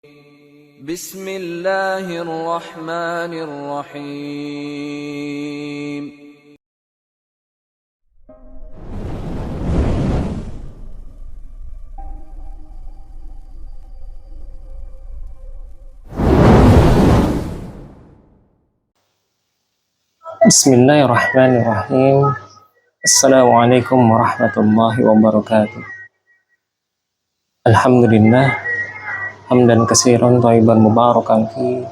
Bismillahirrahmanirrahim. Bismillahirrahmanirrahim. Assalamualaikum warahmatullahi wabarakatuh. Alhamdulillah, hamdan katsiran thayyiban mubarakan fi.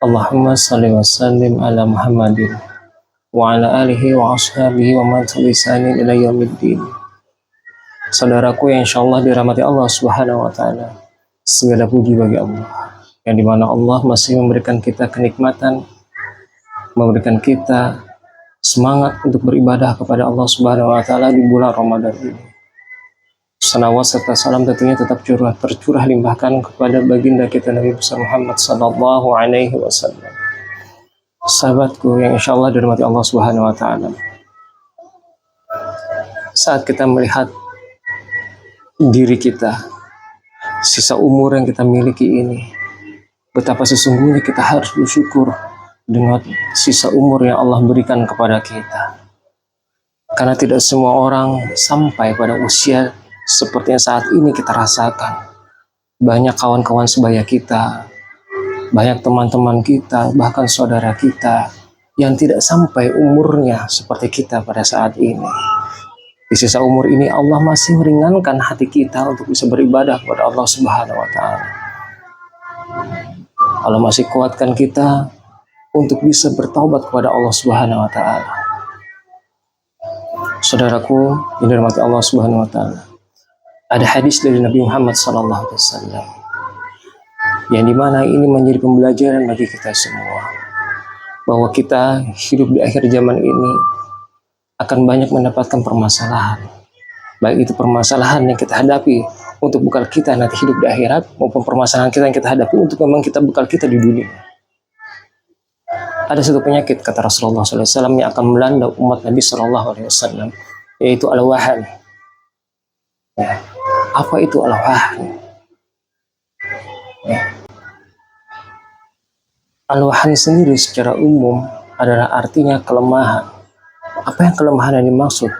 Allahumma shalli wa sallim ala Muhammadin wa ala alihi wa ashabihi wa man tabi'ani ila yaumiddin. Saudaraku yang insyaallah dirahmati Allah Subhanahu wa taala. Segala puji bagi Allah, yang dimana Allah masih memberikan kita kenikmatan, memberikan kita semangat untuk beribadah kepada Allah Subhanahu wa taala di bulan Ramadan ini. Salawat serta salam tentunya tetap tercurah limpahkan kepada baginda kita Nabi Muhammad sallallahu alaihi wasallam. Sahabatku yang insyaallah dirahmati Allah Subhanahu wa taala. Saat kita melihat diri kita, sisa umur yang kita miliki ini, betapa sesungguhnya kita harus bersyukur dengan sisa umur yang Allah berikan kepada kita. Karena tidak semua orang sampai pada usia seperti yang saat ini kita rasakan. Banyak kawan-kawan sebaya kita, banyak teman-teman kita, bahkan saudara kita yang tidak sampai umurnya seperti kita pada saat ini. Di sisa umur ini Allah masih meringankan hati kita untuk bisa beribadah kepada Allah Subhanahu wa taala. Allah masih kuatkan kita untuk bisa bertaubat kepada Allah Subhanahu wa taala. Saudaraku yang dirahmati Allah Subhanahu wa taala, ada hadis dari Nabi Muhammad sallallahu alaihi wasallam yang dimana ini menjadi pembelajaran bagi kita semua, bahwa kita hidup di akhir zaman ini akan banyak mendapatkan permasalahan, baik itu permasalahan yang kita hadapi untuk bekal kita nanti hidup di akhirat, maupun permasalahan kita yang kita hadapi untuk memang kita bekal kita di dunia. Ada satu penyakit, kata Rasulullah SAW, yang akan melanda umat Nabi SAW, yaitu al-wahan. Ya. Apa itu al-wahan? Ya. Al-wahan sendiri secara umum adalah artinya kelemahan. Apa yang kelemahan yang dimaksud?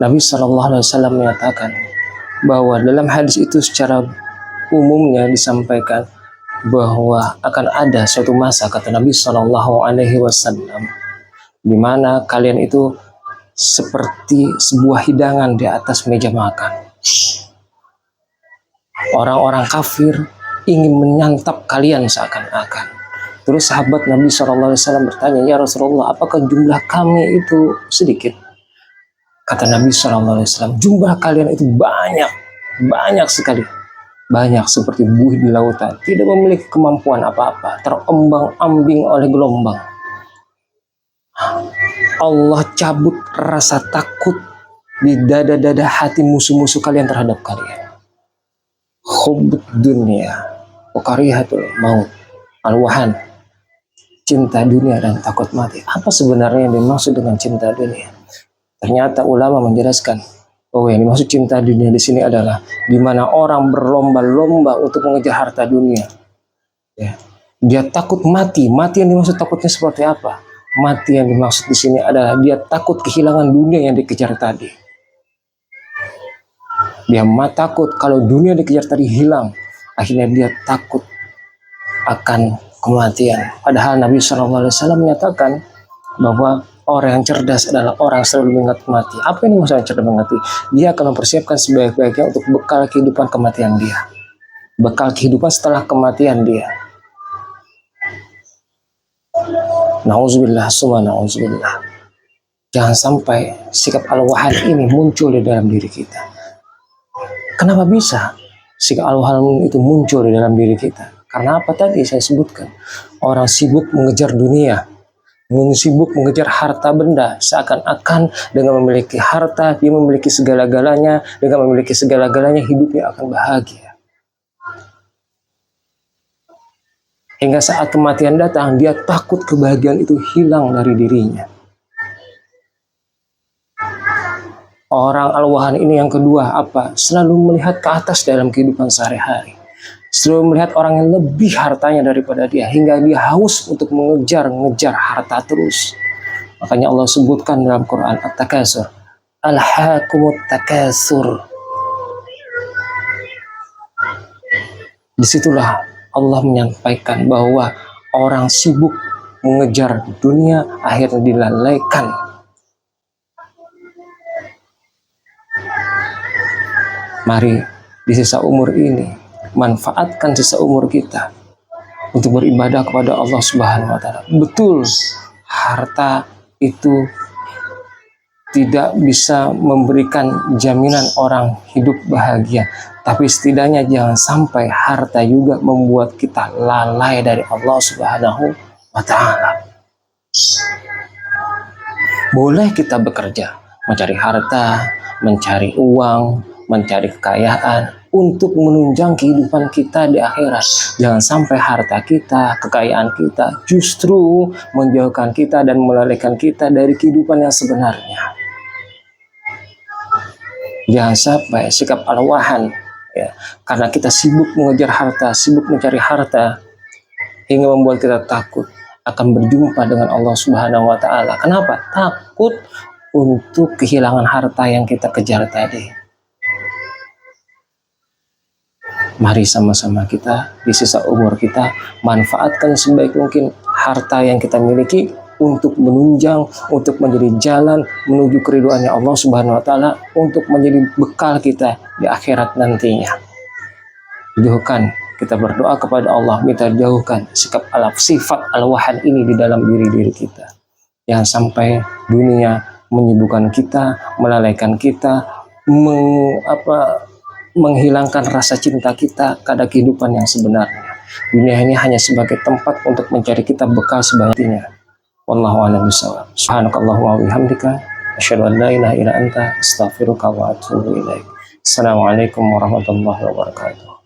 Nabi SAW menyatakan bahwa dalam hadis itu secara umumnya disampaikan bahwa akan ada suatu masa, kata Nabi Shallallahu Alaihi Wasallam, di mana kalian itu seperti sebuah hidangan di atas meja makan. Orang-orang kafir ingin menyantap kalian seakan-akan. Terus sahabat Nabi Shallallahu Alaihi Wasallam bertanya, ya Rasulullah, apakah jumlah kami itu sedikit? Kata Nabi Shallallahu Alaihi Wasallam, jumlah kalian itu banyak sekali. Banyak seperti buih di lautan, tidak memiliki kemampuan apa-apa, terombang-ambing oleh gelombang. Allah cabut rasa takut di dada-dada hati musuh-musuh kalian terhadap kalian. Hubbud dunia wa karihatul maut. Al-wahan, cinta dunia dan takut mati. Apa sebenarnya yang dimaksud dengan cinta dunia? Ternyata ulama menjelaskan, oh, yang dimaksud cinta dunia di sini adalah di mana orang berlomba-lomba untuk mengejar harta dunia. Ya. Dia takut mati. Mati yang dimaksud takutnya seperti apa? Mati yang dimaksud di sini adalah dia takut kehilangan dunia yang dikejar tadi. Dia takut kalau dunia dikejar tadi hilang. Akhirnya dia takut akan kematian. Padahal Nabi SAW menyatakan bahwa orang yang cerdas adalah orang yang selalu mengingat mati. Apa ini maksudnya cerdas mengerti? Dia akan mempersiapkan sebaik-baiknya untuk bekal kehidupan kematian dia. Bekal kehidupan setelah kematian dia. Nauzubillah, summa nauzubillah. Jangan sampai sikap al-wahan ini muncul di dalam diri kita. Kenapa bisa sikap al-wahan itu muncul di dalam diri kita? Karena apa tadi saya sebutkan? Orang sibuk mengejar dunia, sibuk mengejar harta benda, seakan-akan dengan memiliki harta dia memiliki segala-galanya, dengan memiliki segala-galanya hidupnya akan bahagia. Hingga saat kematian datang, dia takut kebahagiaan itu hilang dari dirinya. Orang al-wahan ini yang kedua apa? Selalu melihat ke atas dalam kehidupan sehari-hari. selalu melihat orang yang lebih hartanya daripada dia, hingga dia haus untuk mengejar harta terus. Makanya Allah sebutkan dalam Quran At-Takasur, Alhaakumut Takasur. Disitulah Allah menyampaikan bahwa orang sibuk mengejar dunia akhirnya dilalaikan. Mari di sisa umur ini manfaatkan sisa umur kita untuk beribadah kepada Allah Subhanahu wa taala. Betul, harta itu tidak bisa memberikan jaminan orang hidup bahagia, tapi setidaknya jangan sampai harta juga membuat kita lalai dari Allah Subhanahu wa taala. Boleh kita bekerja, mencari harta, mencari uang, mencari kekayaan untuk menunjang kehidupan kita di akhirat. Jangan sampai harta kita, kekayaan kita justru menjauhkan kita dan melalaikan kita dari kehidupan yang sebenarnya. Jangan sampai sikap al-wahan, ya, karena kita sibuk mengejar harta, sibuk mencari harta, hingga membuat kita takut akan berjumpa dengan Allah Subhanahu wa taala. Kenapa? Takut untuk kehilangan harta yang kita kejar tadi. Mari sama-sama kita di sisa umur kita manfaatkan sebaik mungkin harta yang kita miliki untuk menunjang, untuk menjadi jalan menuju keridhaannya Allah Subhanahu wa taala, untuk menjadi bekal kita di akhirat nantinya. Jauhkan, kita berdoa kepada Allah, minta jauhkan sikap sifat al-wahan ini di dalam diri kita. Jangan sampai dunia menyibukkan kita, melalaikan kita, menghilangkan rasa cinta kita pada kehidupan yang sebenarnya. Dunia ini hanya sebagai tempat untuk mencari kita bekal sebanyak-banyaknya. Wallahu a'lam bishawab. Subhanakallahumma wa bihamdika, asyhadu an la ilaha illa anta, astaghfiruka wa atubu ilaik. Assalamualaikum warahmatullahi wabarakatuh.